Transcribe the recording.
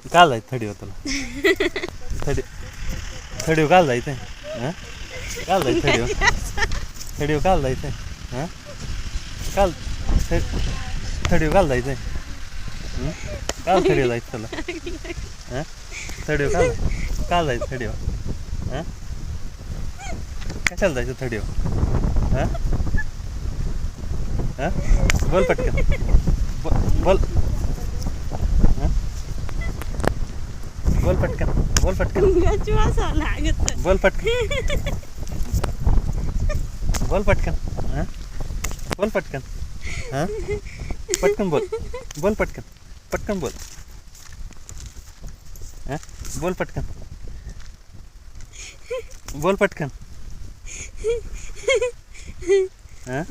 काल जायचं थडीवर तुला थडीवर काल जायचंय हां काल जायचं थडीवर काल जायचंय हां काल थडीवर काल जायचंय काल थडीवर जायचं तुला हां थडीवर काल जायचं थडीवर हां कशाला जायचं थडीवर हां हां बोल पटकन बोल बोल पटकन बोल पटकन बोल पटकन बोल पटकन हां बोल पटकन हां पटकन बोल बोल पटकन पटकन बोल हां बोल पटकन बोल पटकन हां